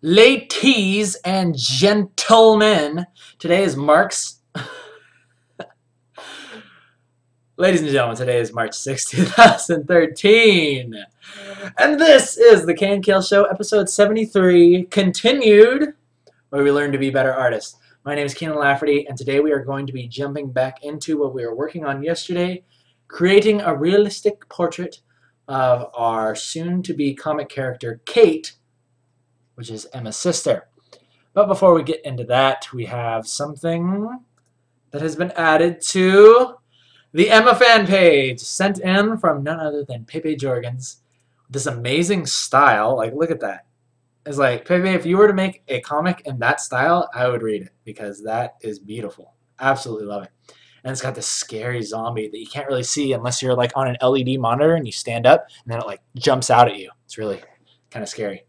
Ladies and gentlemen, today is Ladies and gentlemen, today is March 6th, 2013. And this is the KNKL Show Episode 73 Continued, where we learn to be better artists. My name is Kienan Lafferty, and today we are going to be jumping back into what we were working on yesterday, creating a realistic portrait of our soon-to-be comic character, Kate, which is Emma's sister. But before we get into that, we have something that has been added to the Emma fan page, sent in from none other than Pepe Jorgens. This amazing style, like look at that. It's like, Pepe, if you were to make a comic in that style, I would read it because that is beautiful. Absolutely love it. And it's got this scary zombie that you can't really see unless you're like on an LED monitor and you stand up and then it like jumps out at you. It's really kind of scary.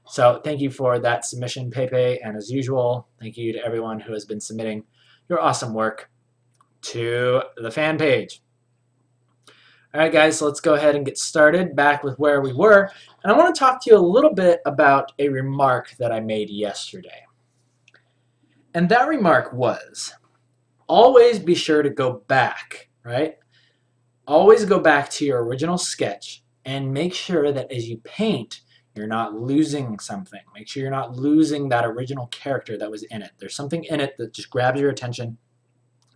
So thank you for that submission, Pepe, and as usual, thank you to everyone who has been submitting your awesome work to the fan page. Alright guys, so let's go ahead and get started back with where we were. And I want to talk to you a little bit about a remark that I made yesterday. And that remark was, always be sure to go back, right? Always go back to your original sketch and make sure that as you paint, you're not losing something. Make sure you're not losing that original character that was in it. There's something in it that just grabs your attention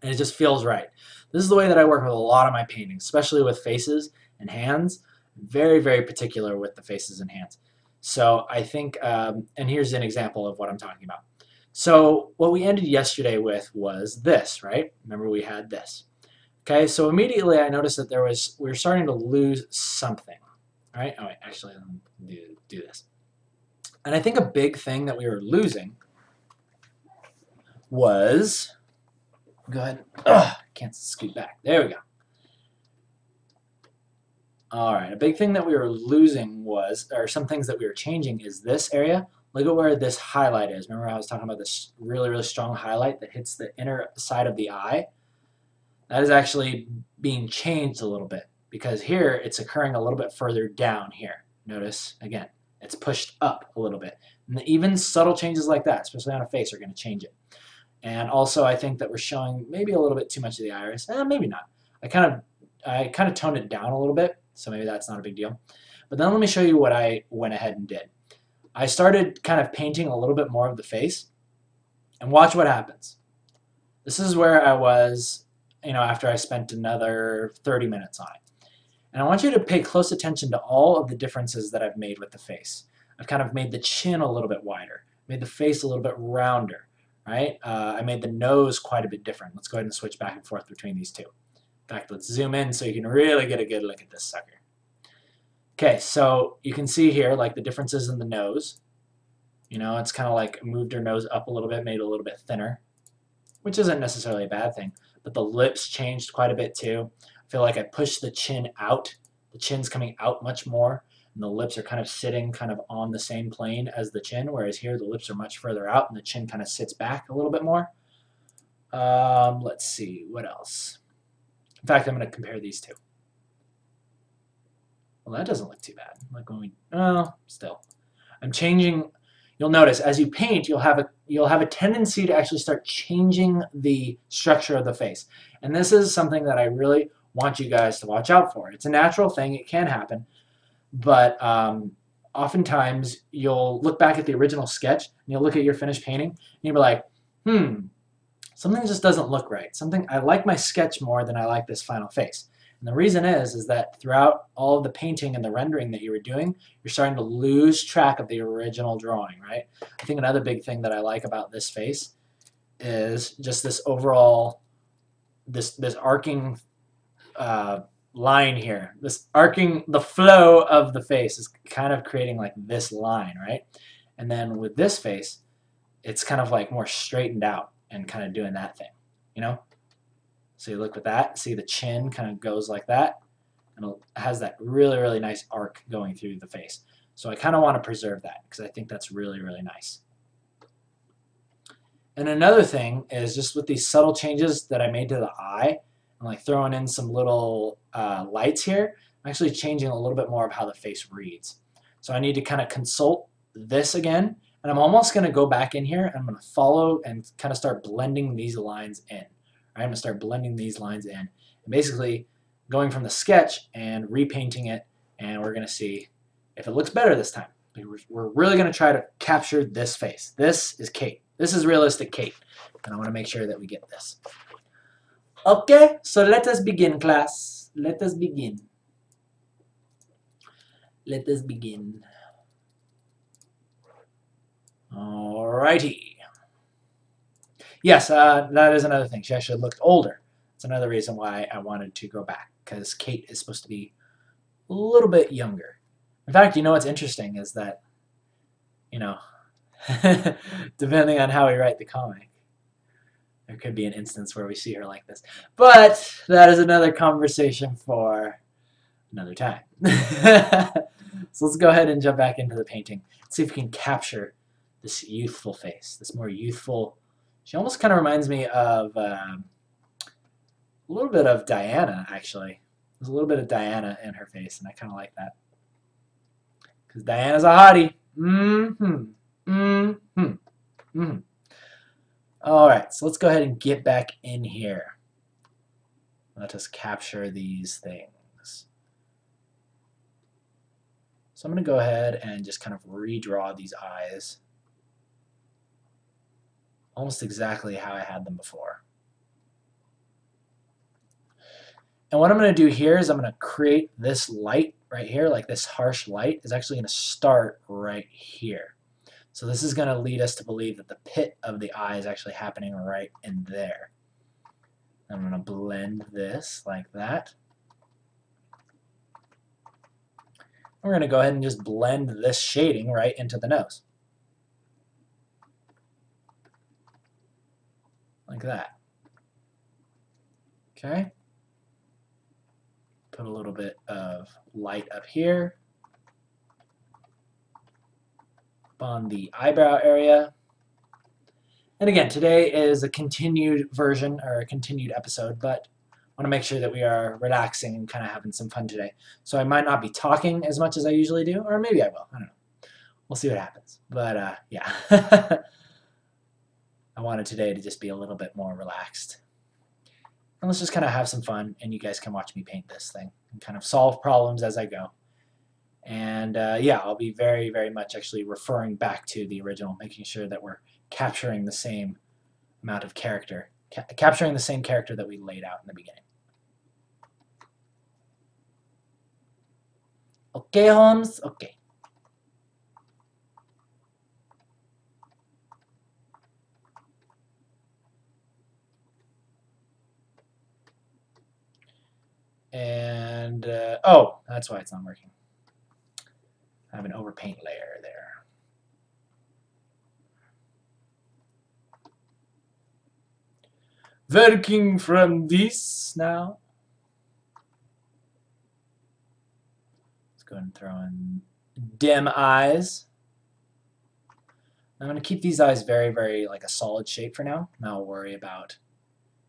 and it just feels right. This is the way that I work with a lot of my paintings, especially with faces and hands. Very, very particular with the faces and hands. So I think, and here's an example of what I'm talking about. So what we ended yesterday with was this, right? Remember we had this. Okay, so immediately I noticed that we were starting to lose something. All right, oh wait, actually, let me do this. And I think a big thing that we were losing was, go ahead, can't scoot back. There we go. All right, a big thing that we were losing was, or some things that we were changing is this area. Look at where this highlight is. Remember I was talking about this really, really strong highlight that hits the inner side of the eye? That is actually being changed a little bit because here it's occurring a little bit further down here. Notice, again, it's pushed up a little bit. And even subtle changes like that, especially on a face, are going to change it. And also I think that we're showing maybe a little bit too much of the iris. Maybe not. I kind of toned it down a little bit, so maybe that's not a big deal. But then let me show you what I went ahead and did. I started kind of painting a little bit more of the face, and watch what happens. This is where I was, after I spent another 30 minutes on it. And I want you to pay close attention to all of the differences that I've made with the face. I've kind of made the chin a little bit wider, made the face a little bit rounder, right? I made the nose quite a bit different. Let's go ahead and switch back and forth between these two. In fact, let's zoom in so you can really get a good look at this sucker. Okay, so you can see here like the differences in the nose. It's kind of like moved her nose up a little bit, made it a little bit thinner, which isn't necessarily a bad thing. But the lips changed quite a bit too. I feel like I pushed the chin out. The chin's coming out much more, and the lips are kind of sitting kind of on the same plane as the chin, whereas here the lips are much further out and the chin kind of sits back a little bit more. Let's see, what else? In fact, I'm going to compare these two. Well, that doesn't look too bad. Like when still. I'm changing. You'll notice as you paint, you'll have a tendency to actually start changing the structure of the face. And this is something that I really want you guys to watch out for. It's a natural thing. It can happen. But oftentimes, you'll look back at the original sketch, and you'll look at your finished painting, and you'll be like, something just doesn't look right. I like my sketch more than I like this final face. And the reason is that throughout all of the painting and the rendering that you were doing, you're starting to lose track of the original drawing, right? I think another big thing that I like about this face is just this overall, this arcing line here. The flow of the face is kind of creating like this line, right? And then with this face, it's kind of like more straightened out and kind of doing that thing, So you look with that, see the chin kind of goes like that, and it has that really, really nice arc going through the face. So I kind of want to preserve that because I think that's really, really nice. And another thing is just with these subtle changes that I made to the eye, I'm like throwing in some little lights here, I'm actually changing a little bit more of how the face reads. So I need to kind of consult this again, and And I'm almost going to go back in here and I'm going to follow and kind of start blending these lines in. I'm going to start blending these lines in. And basically going from the sketch and repainting it, and we're going to see if it looks better this time. We're really going to try to capture this face. This is Kate. This is realistic Kate. And I want to make sure that we get this. Okay, so let us begin, class. Let us begin. Let us begin. Alrighty. Yes, that is another thing. She actually looked older. That's another reason why I wanted to go back, because Kate is supposed to be a little bit younger. In fact, you know what's interesting is that, you know, depending on how we write the comic, there could be an instance where we see her like this. But that is another conversation for another time. So let's go ahead and jump back into the painting. See if we can capture this youthful face, this more youthful. She almost kind of reminds me of a little bit of Diana, actually. There's a little bit of Diana in her face, and I kind of like that. Because Diana's a hottie. Alright, so let's go ahead and get back in here. Let us capture these things. So I'm going to go ahead and just kind of redraw these eyes. Almost exactly how I had them before. And what I'm going to do here is I'm going to create this light right here, like this harsh light is actually going to start right here. So this is going to lead us to believe that the pit of the eye is actually happening right in there. I'm going to blend this like that. We're going to go ahead and just blend this shading right into the nose. Like that. Okay. Put a little bit of light up here. Up on the eyebrow area. And again, today is a continued version or a continued episode, but I want to make sure that we are relaxing and kind of having some fun today. So I might not be talking as much as I usually do, or maybe I will. I don't know. We'll see what happens. But yeah. I wanted today to just be a little bit more relaxed. And let's just kind of have some fun, and you guys can watch me paint this thing and kind of solve problems as I go. And yeah, I'll be very, very much actually referring back to the original, making sure that we're capturing the same amount of character, capturing the same character that we laid out in the beginning. Okay, Holmes? Okay. And, oh, that's why it's not working. I have an overpaint layer there. Working from this now. Let's go ahead and throw in dim eyes. I'm going to keep these eyes very, very like a solid shape for now. And I'll worry about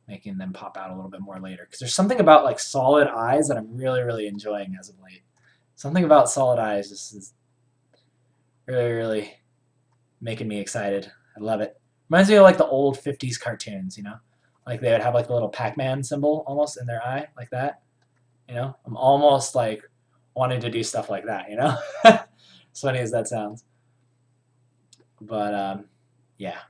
making them pop out a little bit more later. Because there's something about like solid eyes that I'm really, really enjoying as of late. Something about solid eyes just is really, really making me excited. I love it. Reminds me of like the old 50s cartoons, you know? Like they would have like the little Pac-Man symbol almost in their eye, like that. You know? I'm almost like wanting to do stuff like that, you know? As funny as that sounds. But yeah.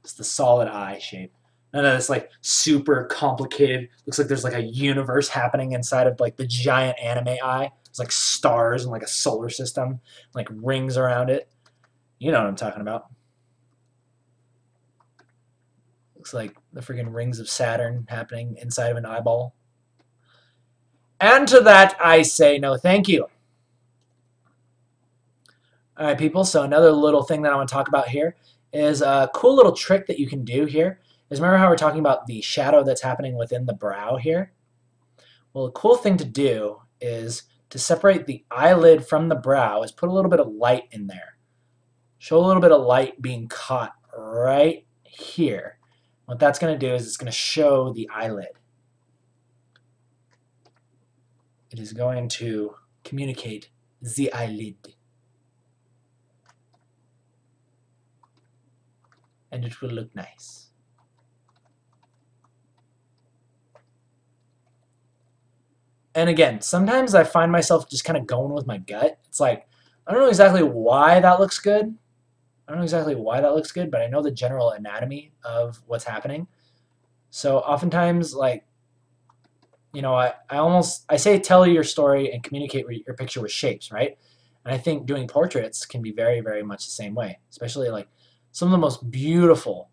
It's the solid eye shape. None of this like super complicated. Looks like there's like a universe happening inside of like the giant anime eye. There's like stars and like a solar system, like rings around it. You know what I'm talking about. Looks like the freaking rings of Saturn happening inside of an eyeball. And to that I say no thank you. Alright people, so another little thing that I want to talk about here is a cool little trick that you can do here. Is remember how we're talking about the shadow that's happening within the brow here? Well, a cool thing to do is to separate the eyelid from the brow is put a little bit of light in there. Show a little bit of light being caught right here. What that's going to do is it's going to show the eyelid. It is going to communicate the eyelid. and it will look nice. And again, sometimes I find myself just kind of going with my gut. It's like, I don't know exactly why that looks good. I don't know exactly why that looks good, but I know the general anatomy of what's happening. So oftentimes, like, you know, I say tell your story and communicate your picture with shapes, right? And I think doing portraits can be very, very much the same way, especially like some of the most beautiful,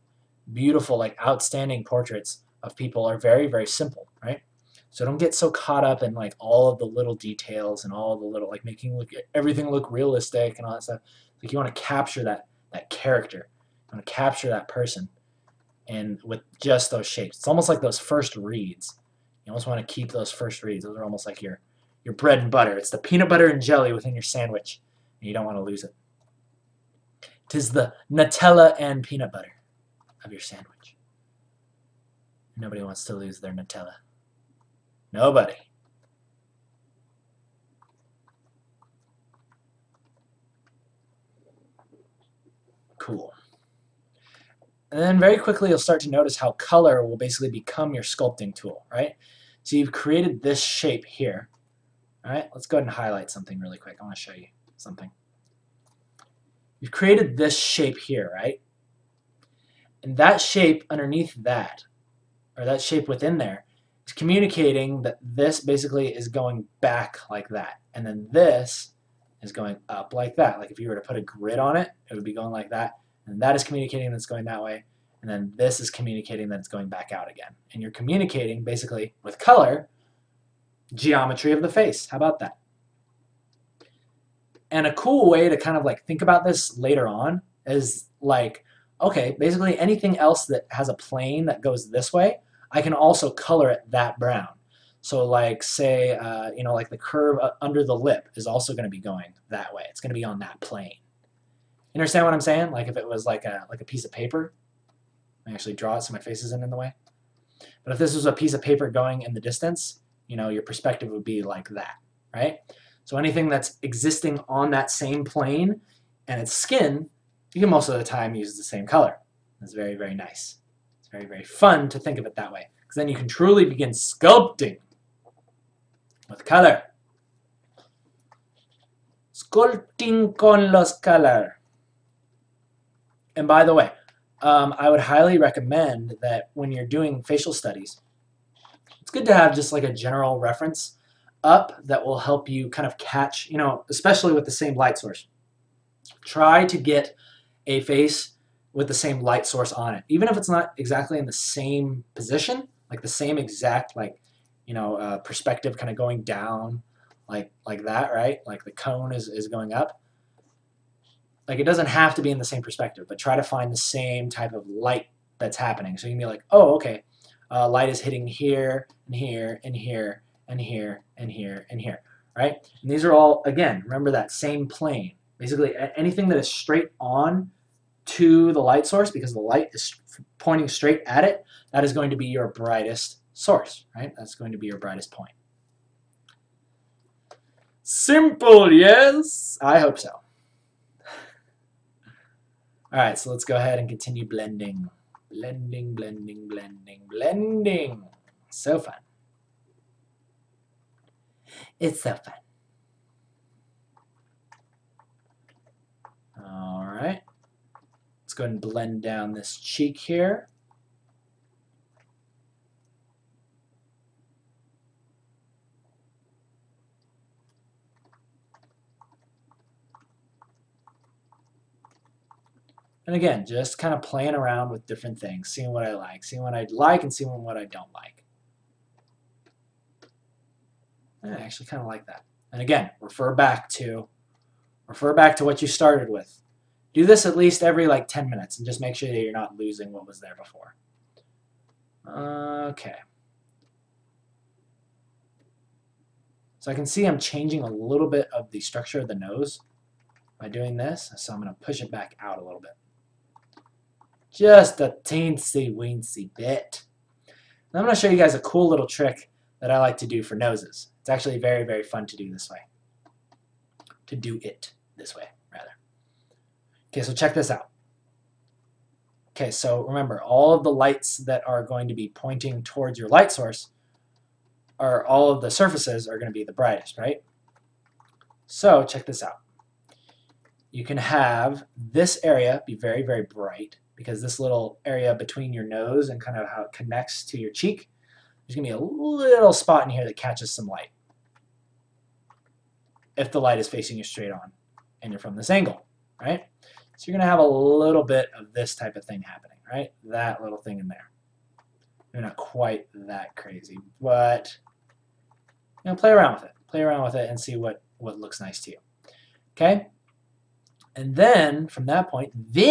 like outstanding portraits of people are very, very simple, right? So don't get so caught up in like all of the little details and all the little like making everything look realistic and all that stuff. Like you want to capture that character, you want to capture that person, and with just those shapes, it's almost like those first reads. You almost want to keep those first reads. Those are almost like your bread and butter. It's the peanut butter and jelly within your sandwich, and you don't want to lose it. 'Tis the Nutella and peanut butter of your sandwich. Nobody wants to lose their Nutella. Nobody. Cool. And then very quickly you'll start to notice how color will basically become your sculpting tool, right? So you've created this shape here. All right, let's go ahead and highlight something really quick. I want to show you something. You've created this shape here, right? And that shape underneath that, or that shape within there, is communicating that this basically is going back like that. And then this is going up like that. Like if you were to put a grid on it, it would be going like that. And that is communicating that it's going that way. And then this is communicating that it's going back out again. And you're communicating basically with color, geometry of the face. How about that? And a cool way to kind of like think about this later on is like, okay, basically anything else that has a plane that goes this way, I can also color it that brown. So like say, you know, like the curve under the lip is also going to be going that way. It's going to be on that plane. You understand what I'm saying? Like if it was like a piece of paper, I actually draw it so my face isn't in the way. But if this was a piece of paper going in the distance, you know, your perspective would be like that, right? So anything that's existing on that same plane and its skin, you can most of the time use the same color. It's very, very nice. It's very, very fun to think of it that way, because then you can truly begin sculpting with color. Sculpting con los color. And by the way, I would highly recommend that when you're doing facial studies, it's good to have just like a general reference up that will help you kind of catch, you know, especially with the same light source. Try to get a face with the same light source on it, even if it's not exactly in the same position, like the same exact, like, you know, perspective kind of going down like that, right? Like the cone is going up. Like it doesn't have to be in the same perspective, but try to find the same type of light that's happening. So you can be like, oh, okay, light is hitting here and here and here and here and here and here, right? And these are all, again, remember that same plane. Basically, anything that is straight on to the light source, because the light is pointing straight at it, that is going to be your brightest source, right? That's going to be your brightest point. Simple, yes? I hope so. All right, so let's go ahead and continue blending. Blending, blending, blending, blending. So fun. It's so fun. All right. Let's go ahead and blend down this cheek here. And again, just kind of playing around with different things, seeing what I like, seeing what I like, and seeing what I don't like. I actually kind of like that. And again, refer back to what you started with. Do this at least every like 10 minutes and just make sure that you're not losing what was there before. Okay. So I can see I'm changing a little bit of the structure of the nose by doing this. So I'm going to push it back out a little bit. Just a teensy-weensy bit. And I'm going to show you guys a cool little trick that I like to do for noses. It's actually very, very fun to do this way. To do it this way, rather. Okay, so check this out. Okay, so remember, all of the lights that are going to be pointing towards your light source, or all of the surfaces are going to be the brightest, right? So check this out. You can have this area be very, very bright, because this little area between your nose and kind of how it connects to your cheek, there's going to be a little spot in here that catches some light, if the light is facing you straight on and you're from this angle, right? So you're going to have a little bit of this type of thing happening, right? That little thing in there. They're not quite that crazy, but play around with it. Play around with it and see what looks nice to you. Okay? And then from that point, you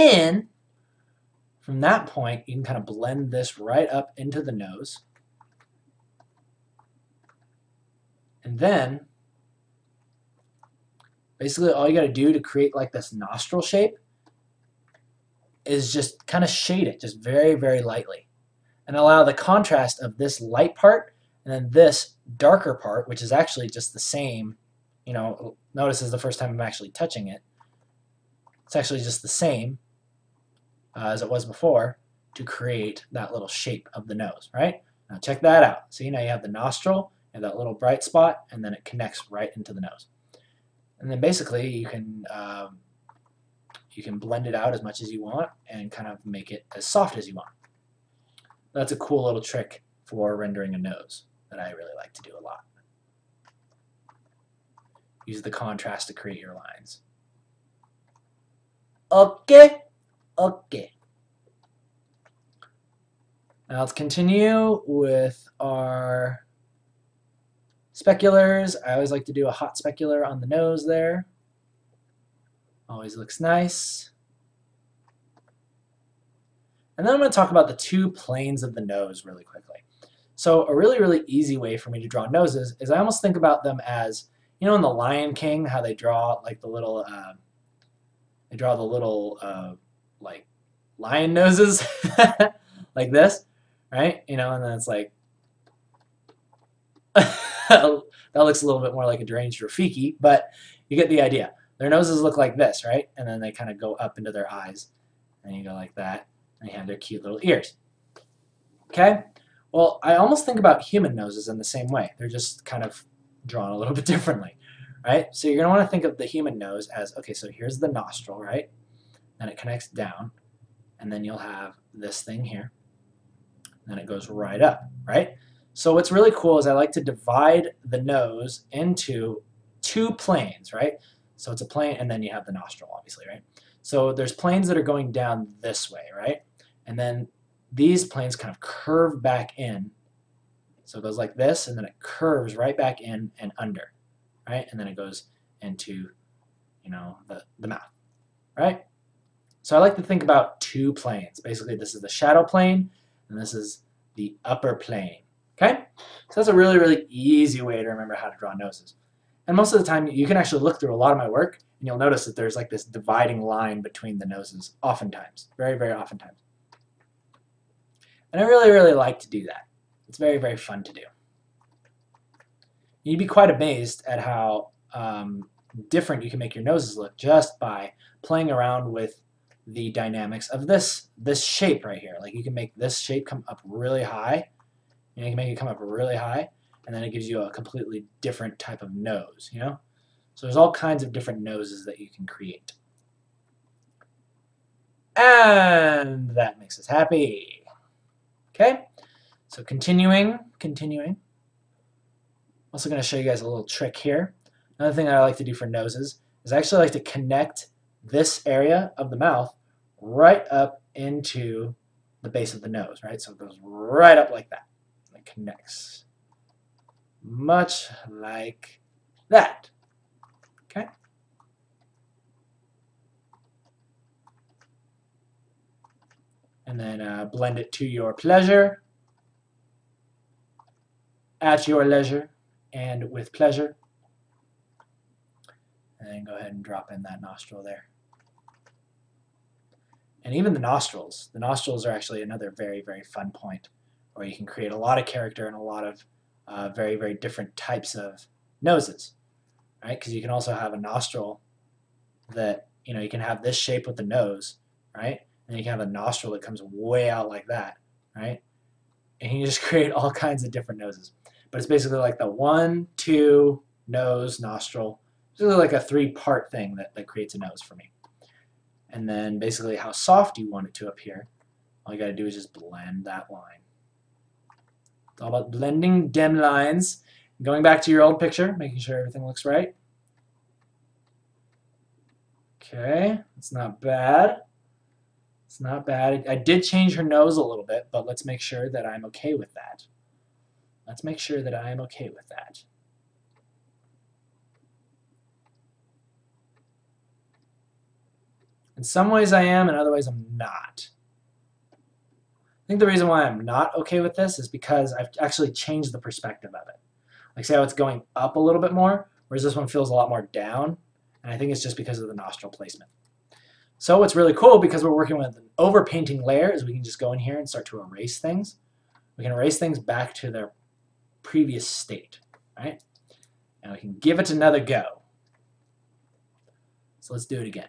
can kind of blend this right up into the nose. And then basically all you got to do to create like this nostril shape is just kind of shade it just very, very lightly, and allow the contrast of this light part and then this darker part, which is actually just the same. Notice this is the first time I'm actually touching it. It's actually just the same as it was before, to create that little shape of the nose, right? Now check that out. See, now you have the nostril and that little bright spot, and then it connects right into the nose. And then basically you can blend it out as much as you want and kind of make it as soft as you want. That's a cool little trick for rendering a nose that I really like to do a lot. Use the contrast to create your lines. Okay. Now let's continue with our speculars. I always like to do a hot specular on the nose there. Always looks nice. And then I'm going to talk about the two planes of the nose really quickly. So a really, really easy way for me to draw noses is I almost think about them as, in The Lion King, how they draw like the little, like lion noses, like this, right? And then it's like, that looks a little bit more like a deranged Rafiki, but you get the idea. Their noses look like this, right? And then they kind of go up into their eyes, and you go like that, and they have their cute little ears. Okay? Well, I almost think about human noses in the same way. They're just kind of drawn a little bit differently, right? So you're going to want to think of the human nose as, okay, so here's the nostril, right? And it connects down, and then you'll have this thing here, and then it goes right up, right? So what's really cool is I like to divide the nose into two planes, right? So it's a plane, and then you have the nostril, obviously, right? So there's planes that are going down this way, right? And then these planes kind of curve back in. So it goes like this, and then it curves right back in and under, right? And then it goes into, the mouth, right? So I like to think about two planes. Basically, this is the shadow plane, and this is the upper plane, okay? So that's a really, really easy way to remember how to draw noses. And most of the time, you can actually look through a lot of my work, and you'll notice that there's like this dividing line between the noses, oftentimes, very, very oftentimes. And I really, really like to do that. It's very, very fun to do. You'd be quite amazed at how different you can make your noses look just by playing around with the dynamics of this shape right here. Like you can make this shape come up really high, and you can make it come up really high, and then it gives you a completely different type of nose, So there's all kinds of different noses that you can create. And that makes us happy. Okay, so continuing. Also going to show you guys a little trick here. Another thing that I like to do for noses is I actually like to connect this area of the mouth right up into the base of the nose, right? So it goes right up like that. It connects. Much like that. Okay? And then blend it to your pleasure, at your leisure, and with pleasure. And then go ahead and drop in that nostril there. And even the nostrils are actually another very, very fun point where you can create a lot of character and a lot of very, very different types of noses, right? Because you can also have a nostril that, you can have this shape with the nose, right? And you can have a nostril that comes way out like that, right? And you just create all kinds of different noses. But it's basically like the 1, 2, nose, nostril. It's really like a 3-part thing that creates a nose for me. And then basically how soft you want it to appear. All you got to do is just blend that line. It's all about blending dim lines. Going back to your old picture, making sure everything looks right. Okay, it's not bad. It's not bad. I did change her nose a little bit, but let's make sure that I'm okay with that. Let's make sure that I am okay with that. In some ways I am, in other ways I'm not. I think the reason why I'm not okay with this is because I've actually changed the perspective of it. Like, see how it's going up a little bit more, whereas this one feels a lot more down, and I think it's just because of the nostril placement. So what's really cool, because we're working with an overpainting layer, is we can just go in here and start to erase things. We can erase things back to their previous state, right? And we can give it another go. So let's do it again.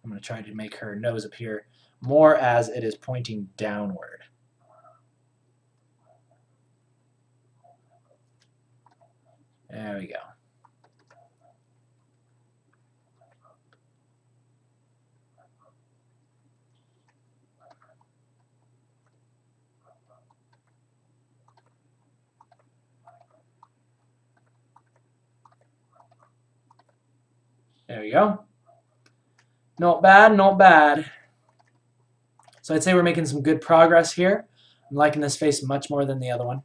I'm going to try to make her nose appear more as it is pointing downward. There we go. There we go. Not bad, not bad. So I'd say we're making some good progress here. I'm liking this face much more than the other one.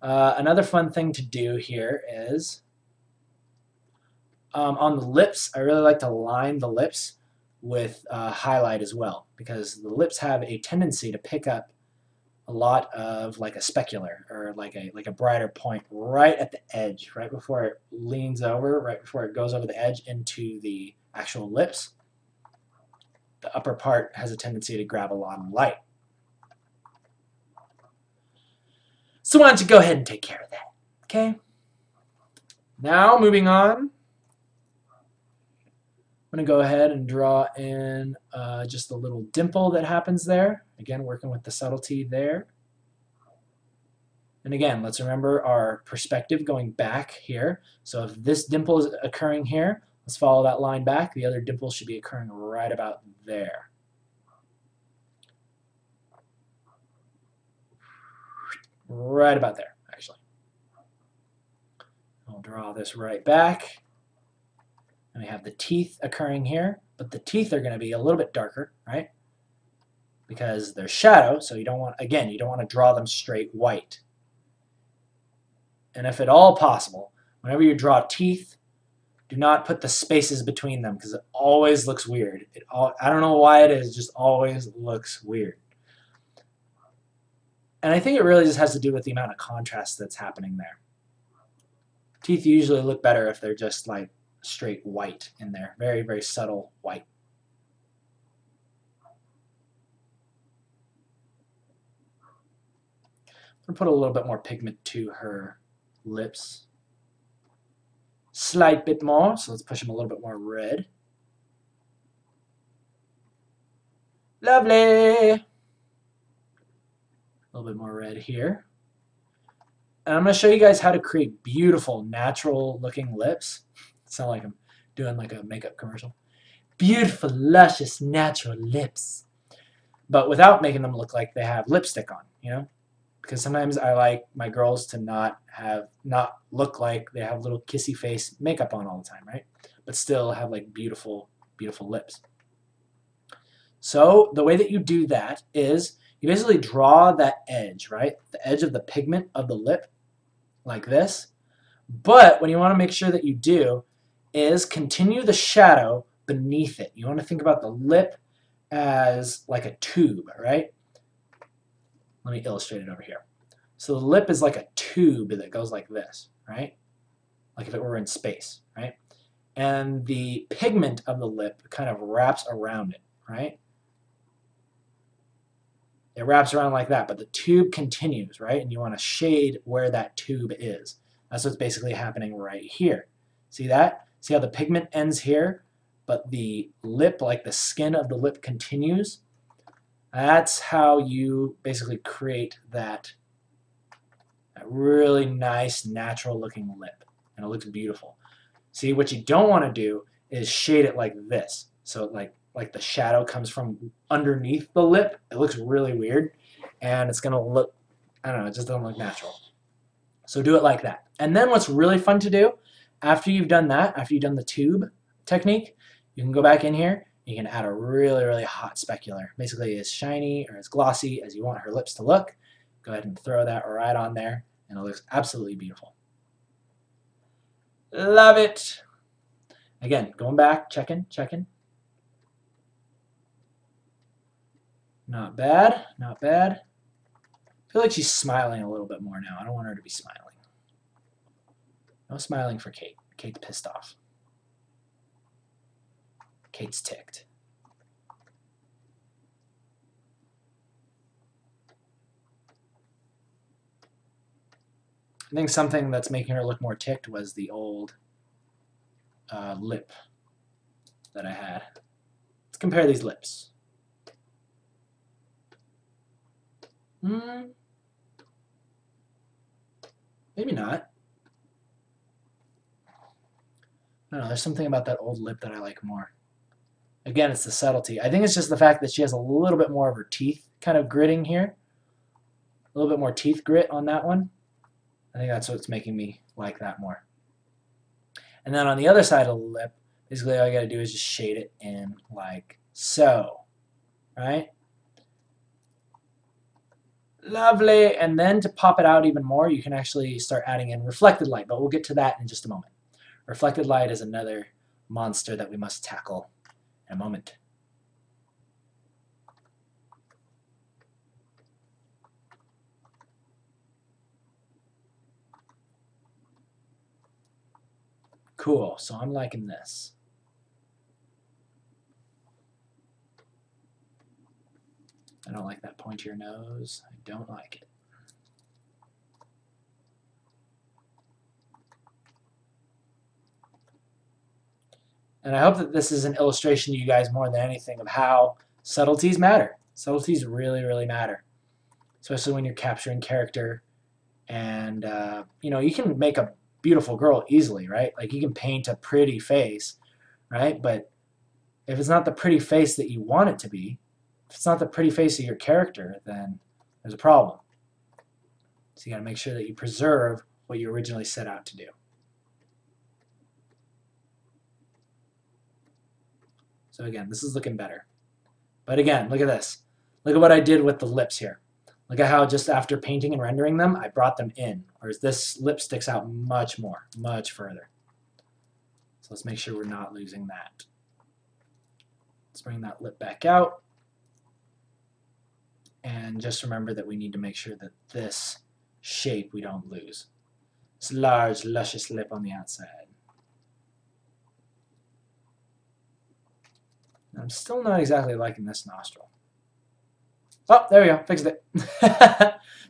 Another fun thing to do here is on the lips, I really like to line the lips with highlight as well, because the lips have a tendency to pick up a lot of like a specular or like a brighter point right at the edge, right before it leans over, right before it goes over the edge into the actual lips. The upper part has a tendency to grab a lot of light. So why don't you go ahead and take care of that, okay? Now, moving on, I'm going to go ahead and draw in just a little dimple that happens there. Again, working with the subtlety there. And again, let's remember our perspective going back here. So if this dimple is occurring here, let's follow that line back. The other dimple should be occurring right about there. Right about there, actually. I'll draw this right back. And we have the teeth occurring here, but the teeth are going to be a little bit darker, right? Because they're shadow, so you don't want, again, you don't want to draw them straight white. And if at all possible, whenever you draw teeth, do not put the spaces between them, because it always looks weird. I don't know why it is, it just always looks weird. And I think it really just has to do with the amount of contrast that's happening there. Teeth usually look better if they're just like straight white in there. Very, very subtle white. I'm going to put a little bit more pigment to her lips. Slight bit more, so let's push them a little bit more red. Lovely! A little bit more red here. And I'm going to show you guys how to create beautiful, natural looking lips. Sound like I'm doing like a makeup commercial. Beautiful, luscious, natural lips. But without making them look like they have lipstick on, you know? Because sometimes I like my girls to not look like they have little kissy face makeup on all the time, right? But still have like beautiful, beautiful lips. So the way that you do that is you basically draw that edge, right? The edge of the pigment of the lip like this. But what you want to make sure that you do is continue the shadow beneath it. You want to think about the lip as like a tube, right? Let me illustrate it over here. So the lip is like a tube that goes like this, right? Like if it were in space, right? And the pigment of the lip kind of wraps around it, right? It wraps around like that, but the tube continues, right? And you want to shade where that tube is. That's what's basically happening right here. See that? See how the pigment ends here, but the lip, like the skin of the lip, continues? That's how you basically create that really nice, natural looking lip. And it looks beautiful. See, what you don't want to do is shade it like this. So like the shadow comes from underneath the lip. It looks really weird. And it's going to look, I don't know, it just doesn't look natural. So do it like that. And then what's really fun to do, after you've done that, after you've done the tube technique, you can go back in here. You can add a really, really hot specular. Basically as shiny or as glossy as you want her lips to look. Go ahead and throw that right on there. And it looks absolutely beautiful. Love it. Again, going back, checking. Not bad, not bad. I feel like she's smiling a little bit more now. I don't want her to be smiling. No smiling for Kate. Kate's pissed off. Kate's ticked. I think something that's making her look more ticked was the old lip that I had. Let's compare these lips. Maybe not. I don't know, there's something about that old lip that I like more. Again, it's the subtlety. I think it's just the fact that she has a little bit more of her teeth kind of gritting here. A little bit more teeth grit on that one. I think that's what's making me like that more. And then on the other side of the lip, basically all you gotta do is just shade it in like so. Right? Lovely. And then to pop it out even more, you can actually start adding in reflected light, but we'll get to that in just a moment. Reflected light is another monster that we must tackle in a moment. Cool, so I'm liking this. I don't like that pointier nose. I don't like it. And I hope that this is an illustration to you guys more than anything of how subtleties matter. Subtleties really, really matter. Especially when you're capturing character. And, you know, you can make a beautiful girl easily, right? Like you can paint a pretty face, right? But if it's not the pretty face that you want it to be, if it's not the pretty face of your character, then there's a problem. So you got to make sure that you preserve what you originally set out to do. So again, this is looking better. But again, look at this. Look at what I did with the lips here. Look at how just after painting and rendering them, I brought them in. Whereas this lip sticks out much more, much further. So let's make sure we're not losing that. Let's bring that lip back out. And just remember that we need to make sure that this shape we don't lose. This large, luscious lip on the outside. I'm still not exactly liking this nostril. Oh, there we go, fixed it.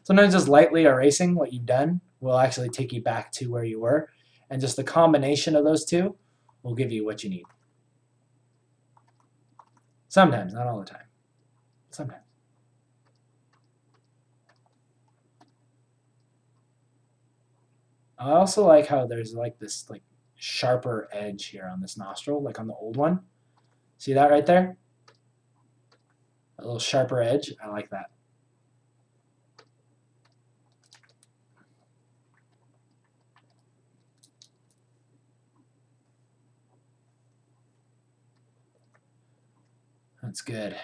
Sometimes just lightly erasing what you've done will actually take you back to where you were. And just the combination of those two will give you what you need. Sometimes, not all the time. Sometimes. I also like how there's like this like sharper edge here on this nostril, like on the old one. See that right there? A little sharper edge. I like that. That's good.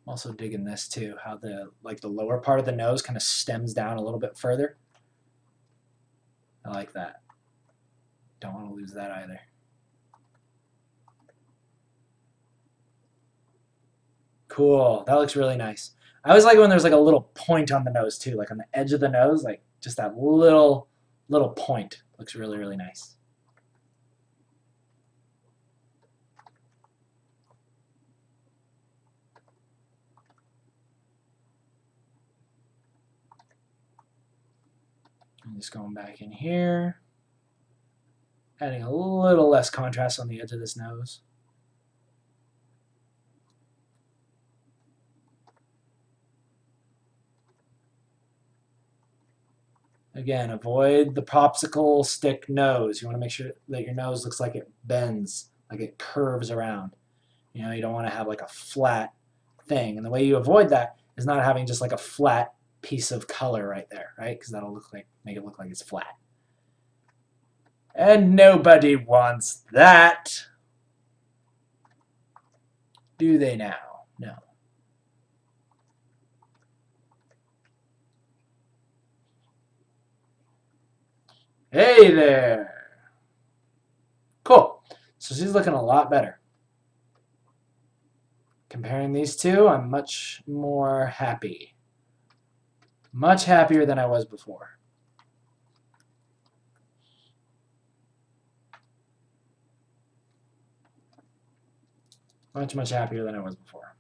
I'm also digging this too, how the lower part of the nose kind of stems down a little bit further. I like that. Don't want to lose that either. Cool. That looks really nice. I always like it when there's like a little point on the nose too, like on the edge of the nose, like just that little point. Looks really, really nice. I'm just going back in here. Adding a little less contrast on the edge of this nose. Again, avoid the popsicle stick nose. You want to make sure that your nose looks like it bends, like it curves around. You know, you don't want to have like a flat thing. And the way you avoid that is not having just like a flat piece of color right there, right? Because that'll make it look like it's flat. And nobody wants that. Do they now? No. Hey there. Cool. So she's looking a lot better. Comparing these two, I'm much more happy. Much happier than I was before. Much, much happier than I was before.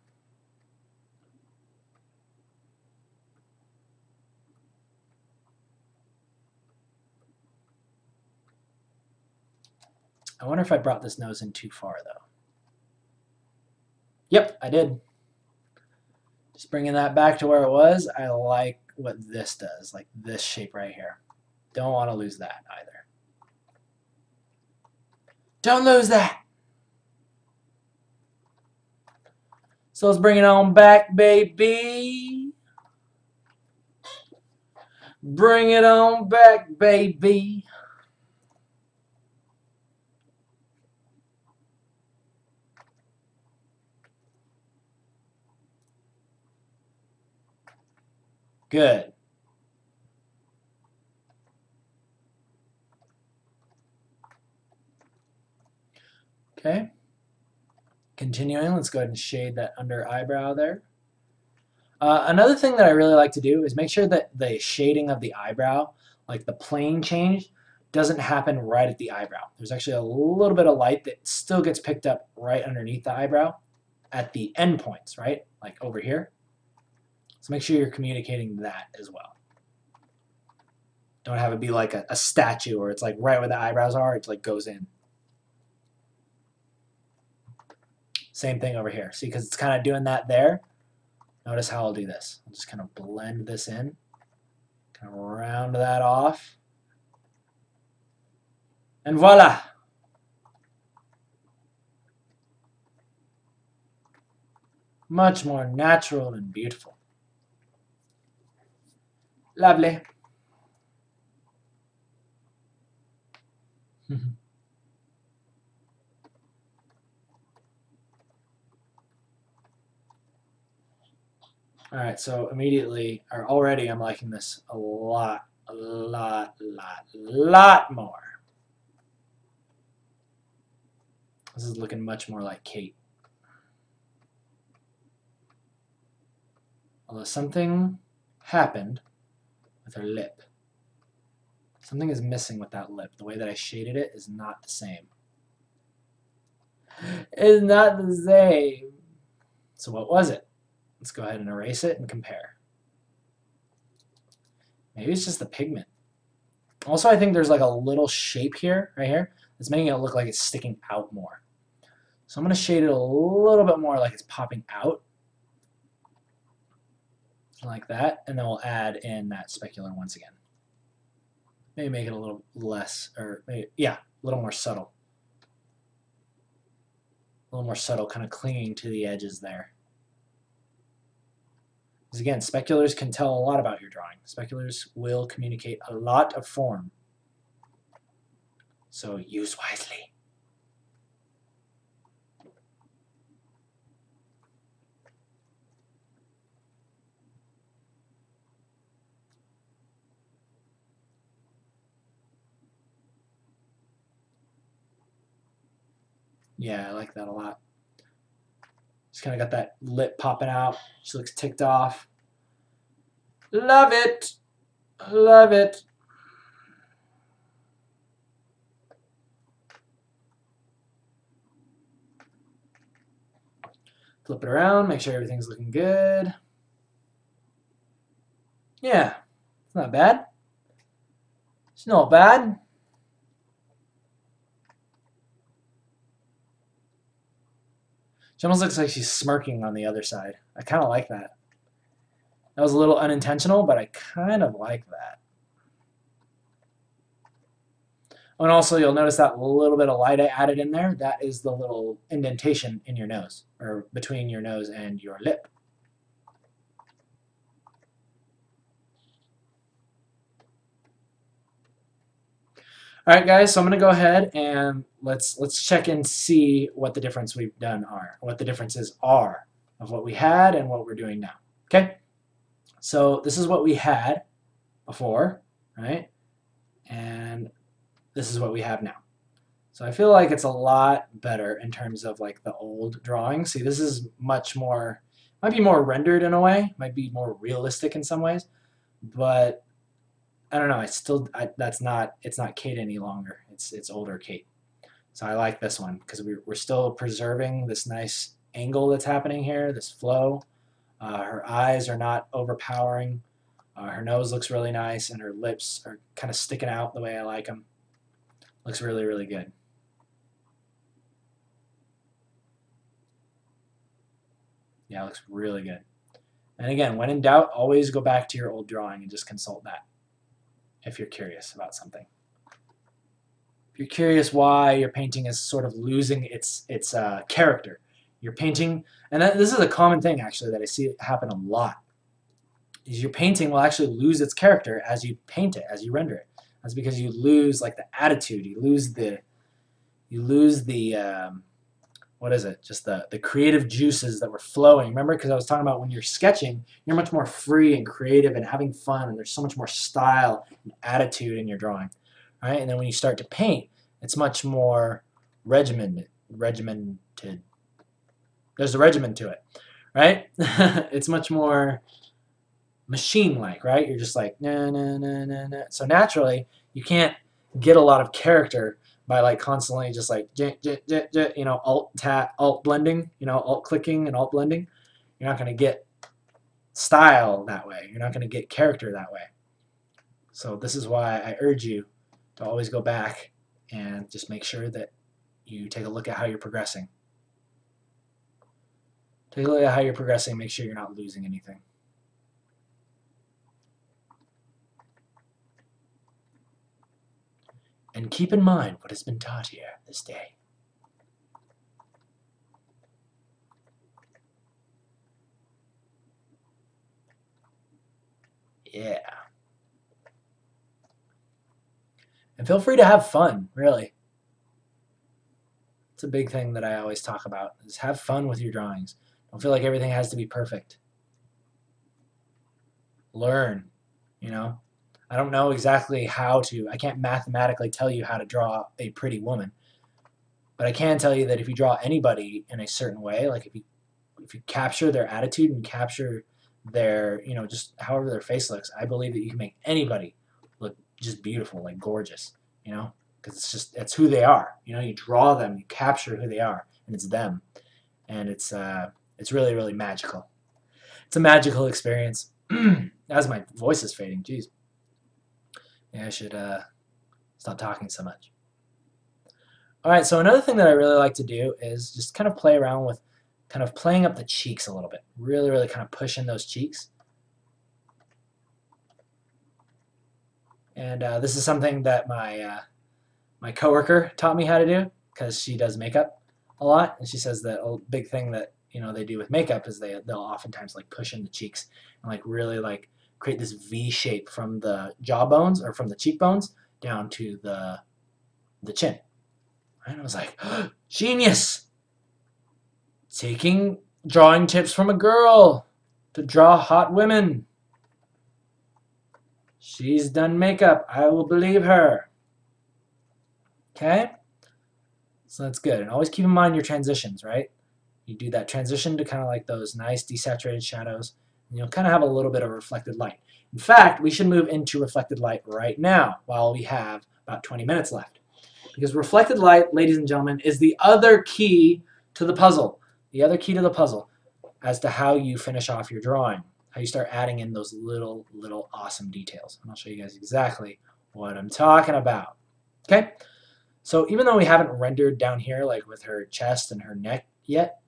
I wonder if I brought this nose in too far, though. Yep, I did. Just bringing that back to where it was. I like what this does, like this shape right here. Don't want to lose that either. Don't lose that! So let's bring it on back, baby. Bring it on back, baby. Good. Okay. Continuing, let's go ahead and shade that under eyebrow there. Another thing that I really like to do is make sure that the shading of the eyebrow, like the plane change, doesn't happen right at the eyebrow. There's actually a little bit of light that still gets picked up right underneath the eyebrow at the end points, right? Like over here. So make sure you're communicating that as well. Don't have it be like a statue where it's like right where the eyebrows are, it like goes in. Same thing over here. See, because it's kind of doing that there. Notice how I'll do this. I'll just kind of blend this in, kind of round that off. And voila! Much more natural and beautiful. Lovely. All right, so immediately, or already, I'm liking this a lot more. This is looking much more like Kate. Although something happened with her lip. Something is missing with that lip. The way that I shaded it is not the same. It's not the same. So what was it? Let's go ahead and erase it and compare. Maybe it's just the pigment. Also, I think there's like a little shape here, right here, that's making it look like it's sticking out more. So I'm going to shade it a little bit more like it's popping out. Like that. And then we'll add in that specular once again. Maybe make it a little less, or maybe, yeah, a little more subtle. A little more subtle, kind of clinging to the edges there. Because again, speculars can tell a lot about your drawing. Speculars will communicate a lot of form. So use wisely. Yeah, I like that a lot. Just kind of got that lip popping out. She looks ticked off. Love it. Love it. Flip it around, make sure everything's looking good. Yeah, it's not bad. It's not bad. She almost looks like she's smirking on the other side. I kind of like that. That was a little unintentional, but I kind of like that. And also, you'll notice that little bit of light I added in there. That is the little indentation in your nose, or between your nose and your lip. All right, guys, so I'm going to go ahead and let's check and see what the difference we've done are, what the differences are of what we had and what we're doing now. Okay? So this is what we had before, right? And this is what we have now. So I feel like it's a lot better in terms of like the old drawing. See, this is much more, might be more rendered in a way, might be more realistic in some ways, but I don't know. It's not Kate any longer. It's older Kate. So I like this one because we're still preserving this nice angle that's happening here, this flow. Her eyes are not overpowering. Her nose looks really nice, and her lips are kind of sticking out the way I like them. Looks really, really good. Yeah, it looks really good. And again, when in doubt, always go back to your old drawing and just consult that if you're curious about something. If you're curious why your painting is sort of losing its character, your painting, and this is a common thing actually that I see happen a lot, is your painting will actually lose its character as you paint it, as you render it. That's because you lose like the attitude, you lose the what is it? Just the creative juices that were flowing. Remember, because I was talking about when you're sketching, you're much more free and creative and having fun, and there's so much more style and attitude in your drawing, right? And then when you start to paint, it's much more regimented. There's a regimen to it, right? It's much more machine-like, right? You're just like, nah, nah, nah, nah, nah. So naturally, you can't get a lot of character by like constantly just like, you know, alt blending, you know, alt clicking and alt blending. You're not going to get style that way. You're not going to get character that way. So this is why I urge you to always go back and just make sure that you take a look at how you're progressing. Take a look at how you're progressing. Make sure you're not losing anything. And keep in mind what has been taught here this day. Yeah. And feel free to have fun, really. It's a big thing that I always talk about, is have fun with your drawings. Don't feel like everything has to be perfect. Learn, you know. I don't know exactly how to, I can't mathematically tell you how to draw a pretty woman, but I can tell you that if you draw anybody in a certain way, like if you capture their attitude and capture their, you know, just however their face looks, I believe that you can make anybody look just beautiful, like gorgeous, you know, because it's who they are, you know. You draw them, you capture who they are, and it's them, and it's really, really magical. It's a magical experience. As my voice is fading, jeez. Yeah, I should stop talking so much. All right, so another thing that I really like to do is just kind of play around with kind of playing up the cheeks a little bit. Really, really kind of pushing those cheeks. And this is something that my coworker taught me how to do, because she does makeup a lot, and she says that a big thing that, you know, they do with makeup is they'll oftentimes like push in the cheeks and like really like create this V shape from the jawbones or from the cheekbones down to the chin. And I was like, oh, genius! Taking drawing tips from a girl to draw hot women. She's done makeup. I will believe her. Okay? So that's good. And always keep in mind your transitions, right? You do that transition to kind of like those nice desaturated shadows, and you'll kind of have a little bit of reflected light. In fact, we should move into reflected light right now while we have about 20 minutes left. Because reflected light, ladies and gentlemen, is the other key to the puzzle. The other key to the puzzle as to how you finish off your drawing. How you start adding in those little awesome details. And I'll show you guys exactly what I'm talking about. Okay? So even though we haven't rendered down here like with her chest and her neck yet,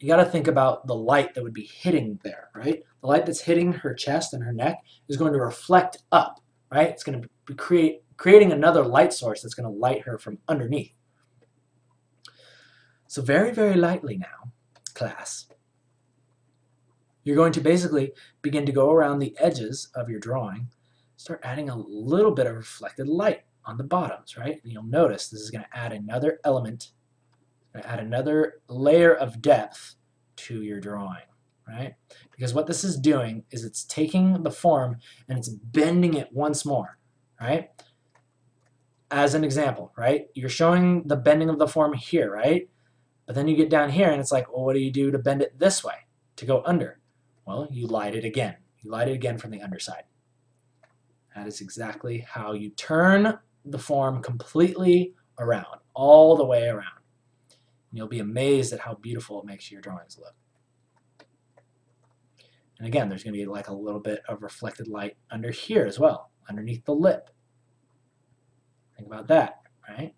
you got to think about the light that would be hitting there, right? The light that's hitting her chest and her neck is going to reflect up, right? It's going to be creating another light source that's going to light her from underneath. So very, very lightly now, class, you're going to basically begin to go around the edges of your drawing, start adding a little bit of reflected light on the bottoms, right? And you'll notice this is going to add another element, add another layer of depth to your drawing, right? Because what this is doing is it's taking the form and it's bending it once more, right? As an example, right? You're showing the bending of the form here, right? But then you get down here and it's like, well, what do you do to bend it this way, to go under? Well, you light it again. You light it again from the underside. That is exactly how you turn the form completely around, all the way around. And you'll be amazed at how beautiful it makes your drawings look. And again, there's going to be like a little bit of reflected light under here as well, underneath the lip. Think about that, right?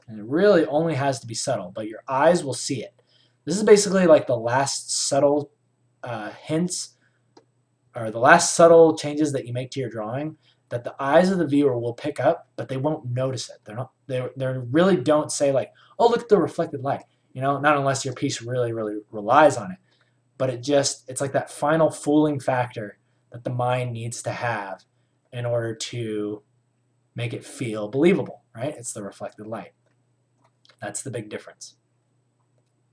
And it really only has to be subtle, but your eyes will see it. This is basically like the last subtle hints, or the last subtle changes that you make to your drawing that the eyes of the viewer will pick up, but they won't notice it. They really don't say like, oh, look at the reflected light. You know, not unless your piece really, really relies on it. But it's like that final fooling factor that the mind needs to have in order to make it feel believable, right? It's the reflected light. That's the big difference.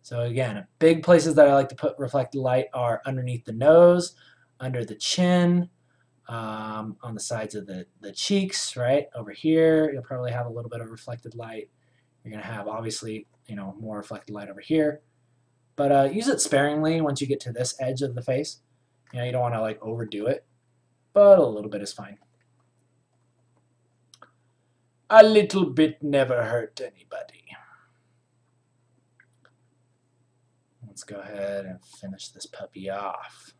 So again, big places that I like to put reflected light are underneath the nose, under the chin, on the sides of the cheeks, right? Over here, you'll probably have a little bit of reflected light. You're going to have, obviously, more reflected light over here. But use it sparingly once you get to this edge of the face. You don't want to like overdo it, but a little bit is fine. A little bit never hurt anybody. Let's go ahead and finish this puppy off.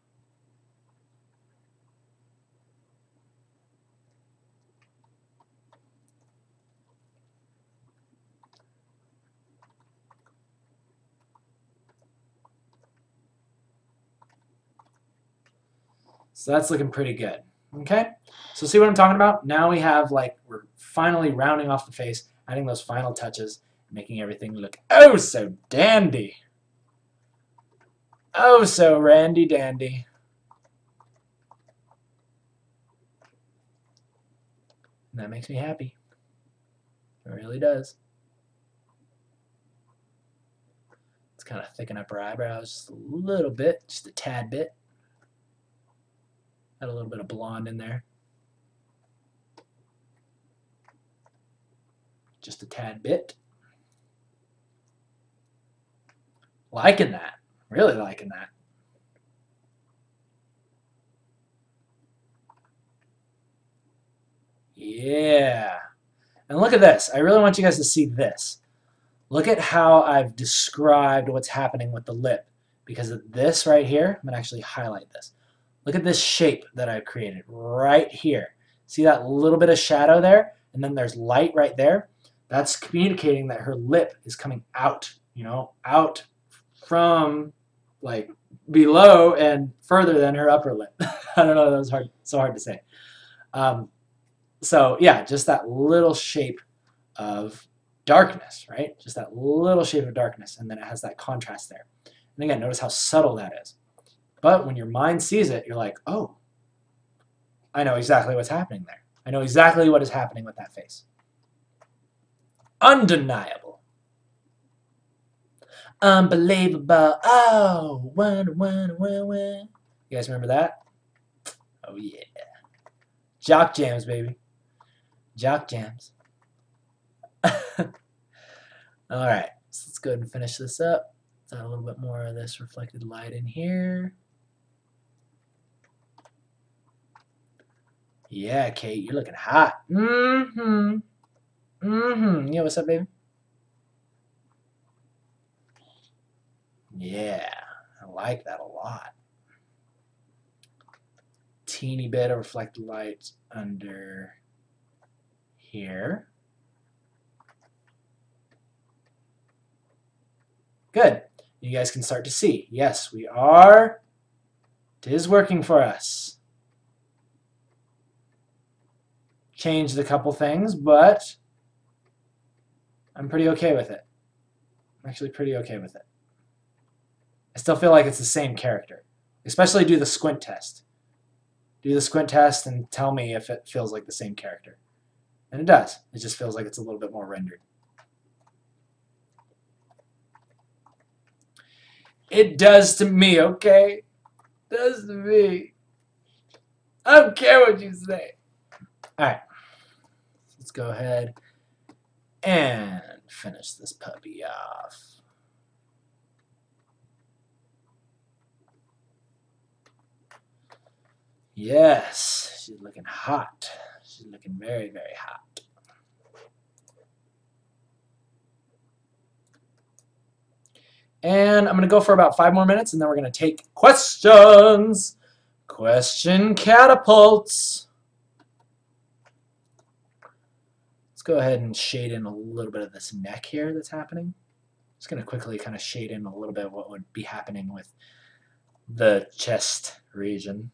So that's looking pretty good. Okay, so see what I'm talking about? Now we have we're finally rounding off the face, adding those final touches, making everything look oh so dandy. Oh so randy dandy. And that makes me happy. It really does. Let's kind of thicken up our eyebrows just a little bit, just a tad bit. Add a little bit of blonde in there. Just a tad bit. Liking that. Really liking that. Yeah. And look at this. I really want you guys to see this. Look at how I've described what's happening with the lip. Because of this right here, I'm going to actually highlight this. Look at this shape that I've created right here. See that little bit of shadow there? And then there's light right there. That's communicating that her lip is coming out, out from like below and further than her upper lip. I don't know, that was so hard to say. So yeah, just that little shape of darkness, right? Just that little shape of darkness, and then it has that contrast there. And again, notice how subtle that is. But when your mind sees it, you're like, oh, I know exactly what's happening there. I know exactly what is happening with that face. Undeniable. Unbelievable. Oh, when. You guys remember that? Oh, yeah. Jock jams, baby. Jock jams. All right, so let's go ahead and finish this up. Let's add a little bit more of this reflected light in here. Yeah, Kate, you're looking hot. Yeah, what's up, baby? Yeah, I like that a lot. teeny bit of reflected light under here. Good. You guys can start to see. Yes, we are. It is working for us. Changed a couple things, but I'm pretty okay with it. I'm actually pretty okay with it. I still feel like it's the same character. Especially do the squint test. Do the squint test and tell me if it feels like the same character. And it does. It just feels like it's a little bit more rendered. It does to me, okay? It does to me. I don't care what you say. Alright. Let's go ahead and finish this puppy off. Yes, she's looking hot. She's looking very, very hot. And I'm going to go for about 5 more minutes, and then we're going to take questions. Question catapults. Let's go ahead and shade in a little bit of this neck here that's happening. Just going to quickly kind of shade in a little bit of what would be happening with the chest region.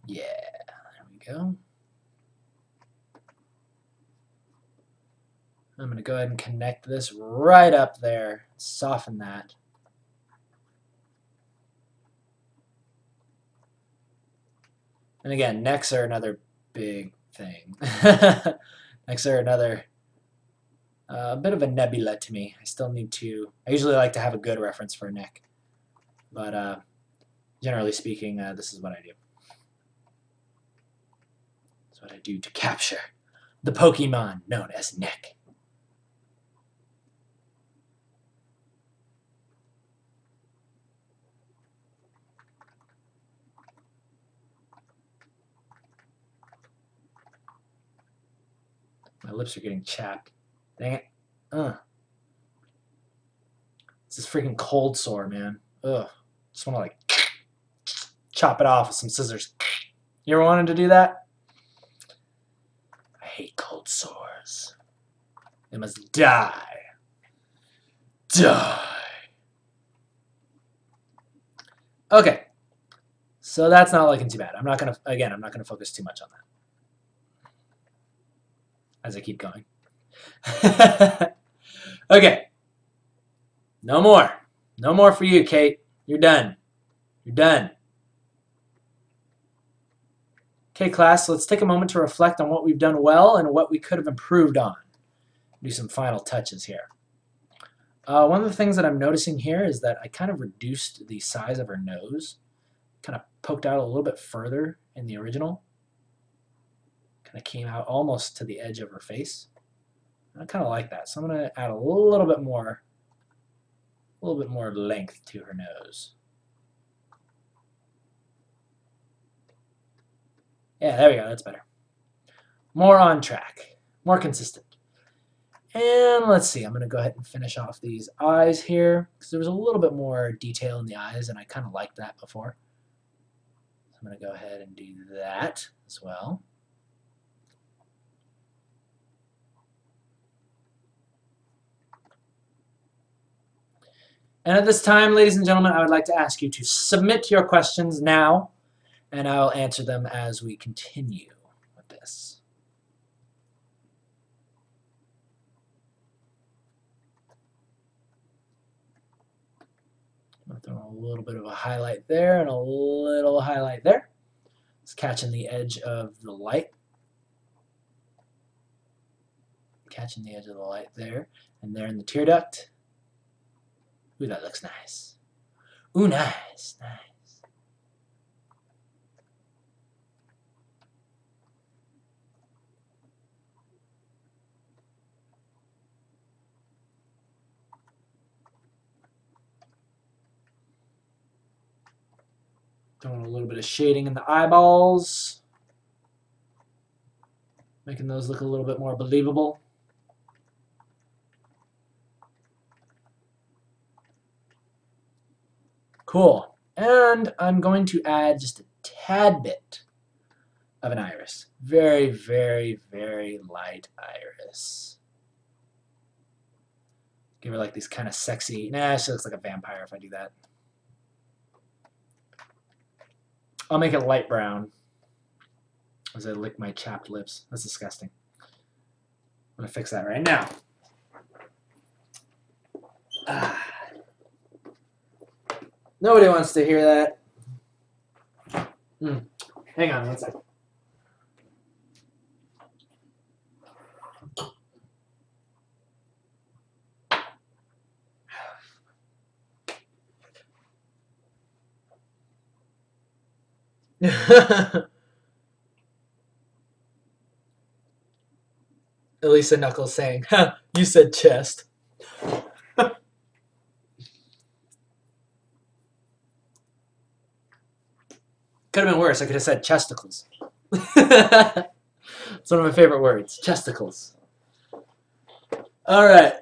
Yeah, there we go. I'm going to go ahead and connect this right up there. Soften that. And again, necks are another big thing. Necks are another bit of a nebula to me. I usually like to have a good reference for a neck. But generally speaking, this is what I do. That's what I do to capture the Pokemon known as Neck. My lips are getting chapped. Dang it. It's this freaking cold sore, man. Ugh. Just want to like chop it off with some scissors. You ever wanted to do that? I hate cold sores. They must die. Die. Okay. So that's not looking too bad. I'm not gonna focus too much on that as I keep going. Okay. No more. No more for you, Kate. You're done. You're done. Okay, class, let's take a moment to reflect on what we've done well and what we could have improved on. Do some final touches here. One of the things that I'm noticing here is that I kind of reduced the size of her nose. Kind of poked out a little bit further in the original. Kind of came out almost to the edge of her face. I kind of like that, so I'm going to add a little bit more length to her nose. Yeah, there we go, that's better. More on track, more consistent. And let's see, I'm going to go ahead and finish off these eyes here, because there was a little bit more detail in the eyes, and I kind of liked that before. So I'm going to go ahead and do that as well. And at this time, ladies and gentlemen, I would like to ask you to submit your questions now, and I'll answer them as we continue with this. I'll throw a little bit of a highlight there and a little highlight there. It's catching the edge of the light. catching the edge of the light there. And there in the tear duct. Ooh, that looks nice. Ooh, nice, nice. Throwing a little bit of shading in the eyeballs. Making those look a little bit more believable. Cool. And I'm going to add just a tad bit of an iris. Very, very, very light iris. Give her like these kind of sexy... Nah, she looks like a vampire if I do that. I'll make it light brown as I lick my chapped lips. That's disgusting. I'm going to fix that right now. Nobody wants to hear that. Hang on one second. Elisa Knuckles saying, huh, you said chest. Could have been worse. I could have said chesticles. It's one of my favorite words, chesticles. All right.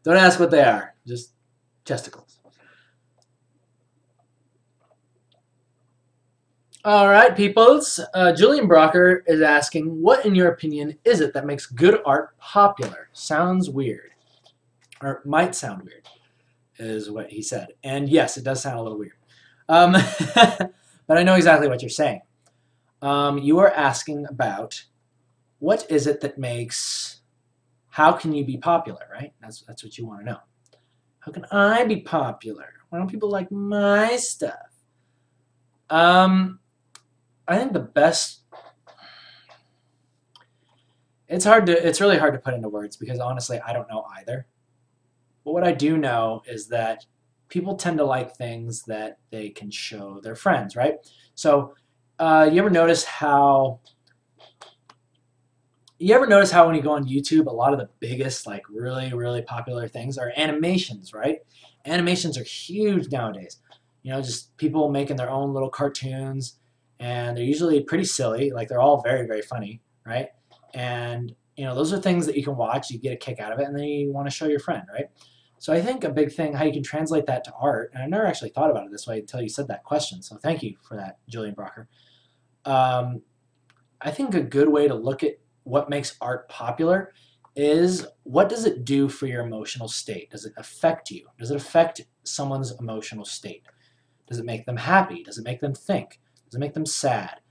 Don't ask what they are. Just chesticles. All right, peoples. Julian Brocker is asking, what, in your opinion, is it that makes good art popular? Sounds weird. Or might sound weird, is what he said. And yes, it does sound a little weird. But I know exactly what you're saying. You are asking about what is it that makes, how can you be popular, right? That's what you want to know. How can I be popular? Why don't people like my stuff? I think the best, it's really hard to put into words because honestly, I don't know either. But what I do know is that people tend to like things that they can show their friends, right? So, you ever notice how when you go on YouTube, a lot of the biggest, like really, really popular things are animations, right? Animations are huge nowadays. You know, just people making their own little cartoons, and they're usually pretty silly. Like, they're all very, very funny, right? And, you know, those are things that you can watch, you get a kick out of it, and then you want to show your friend, right? So I think a big thing, how you can translate that to art, and I've never actually thought about it this way until you said that question, so thank you for that, Julian Brocker. I think a good way to look at what makes art popular is, what does it do for your emotional state? Does it affect you? Does it affect someone's emotional state? Does it make them happy? Does it make them think? Does it make them sad?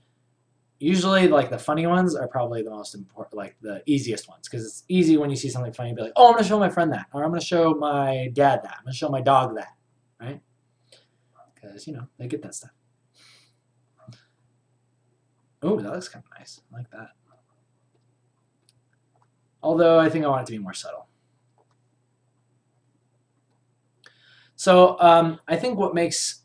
Usually, like, the funny ones are probably the most important, like the easiest ones, because it's easy when you see something funny to be like, oh, I'm going to show my friend that, or I'm going to show my dad that, I'm going to show my dog that, right? Because, you know, they get that stuff. Oh, that looks kind of nice. I like that. Although I think I want it to be more subtle. So I think what makes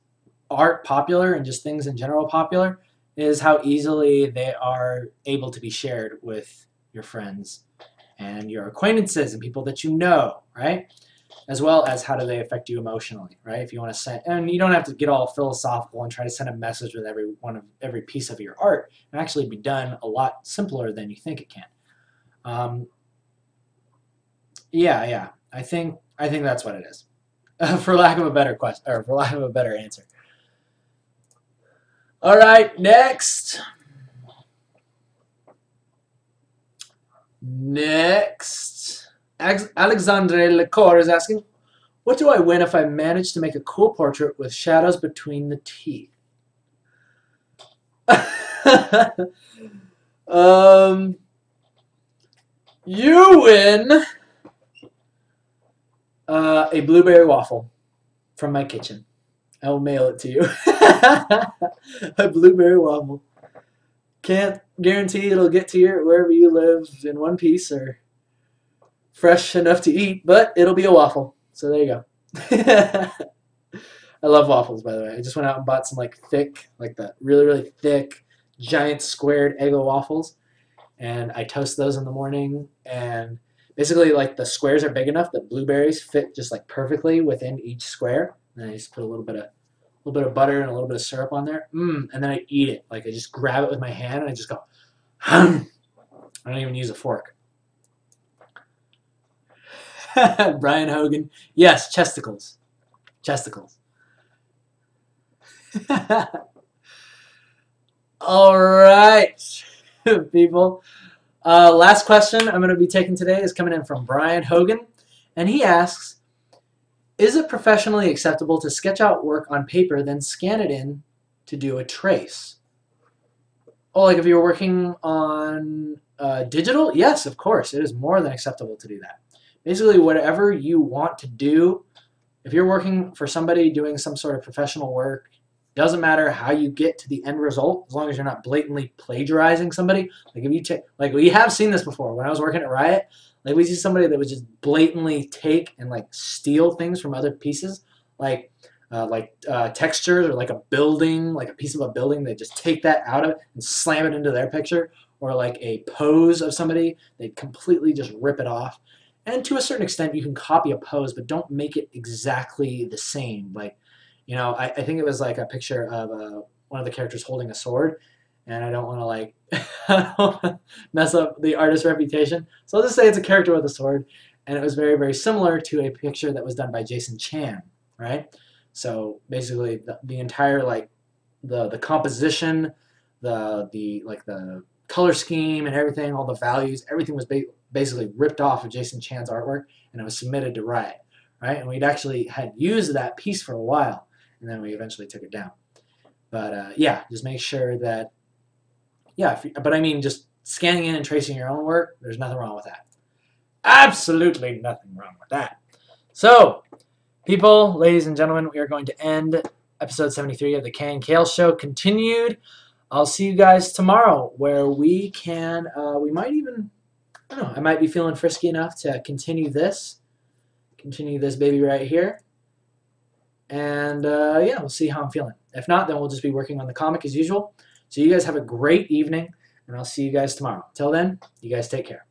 art popular and just things in general popular is how easily they are able to be shared with your friends and your acquaintances and people that you know, right? As well as how do they affect you emotionally, right? If you want to send, and you don't have to get all philosophical and try to send a message with every piece of your art. It can actually be done a lot simpler than you think it can. Yeah. I think that's what it is. For lack of a better question, or for lack of a better answer. All right, next. Alexandre Lecor is asking, what do I win if I manage to make a cool portrait with shadows between the teeth? You win a blueberry waffle from my kitchen. I will mail it to you. A blueberry waffle. Can't guarantee it'll get to you wherever you live in one piece or fresh enough to eat, but it'll be a waffle. So there you go. I love waffles, by the way. I just went out and bought some like thick, like the really, really thick, giant squared Eggo waffles, and I toast those in the morning. And basically, like the squares are big enough that blueberries fit just like perfectly within each square. And I just put a little bit of butter and a little bit of syrup on there. And then I eat it. Like I just grab it with my hand and I just go, hum. I don't even use a fork. Brian Hogan. Yes, chesticles. Chesticles. All right, people. Last question I'm going to be taking today is coming in from Brian Hogan. And he asks, is it professionally acceptable to sketch out work on paper, then scan it in to do a trace? Oh, like if you were working on digital? Yes, of course. It is more than acceptable to do that. Basically, whatever you want to do, if you're working for somebody doing some sort of professional work, doesn't matter how you get to the end result, as long as you're not blatantly plagiarizing somebody. Like if you take, like we have seen this before. When I was working at Riot, like we see somebody that would just blatantly take and like steal things from other pieces, like textures or like a building, like a piece of a building. They just take that out of it and slam it into their picture, or like a pose of somebody, they completely just rip it off. And to a certain extent, you can copy a pose, but don't make it exactly the same. Like, you know, I think it was like a picture of one of the characters holding a sword, and I don't want to like I don't wanna mess up the artist's reputation. So I'll just say it's a character with a sword, and it was very, very similar to a picture that was done by Jason Chan, right? So basically, the entire like the composition, the color scheme and everything, all the values, everything was basically ripped off of Jason Chan's artwork, and it was submitted to Riot, right? And we'd actually had used that piece for a while, and then we eventually took it down. But yeah, just make sure that, yeah, but I mean, just scanning in and tracing your own work, there's nothing wrong with that. Absolutely nothing wrong with that. So, people, ladies and gentlemen, we are going to end episode 73 of the KNKL Show Continued. I'll see you guys tomorrow, where we can, we might even, I don't know, I might be feeling frisky enough to continue this baby right here. And yeah, we'll see how I'm feeling. If not, then we'll just be working on the comic as usual. So you guys have a great evening, and I'll see you guys tomorrow. Till then, you guys take care.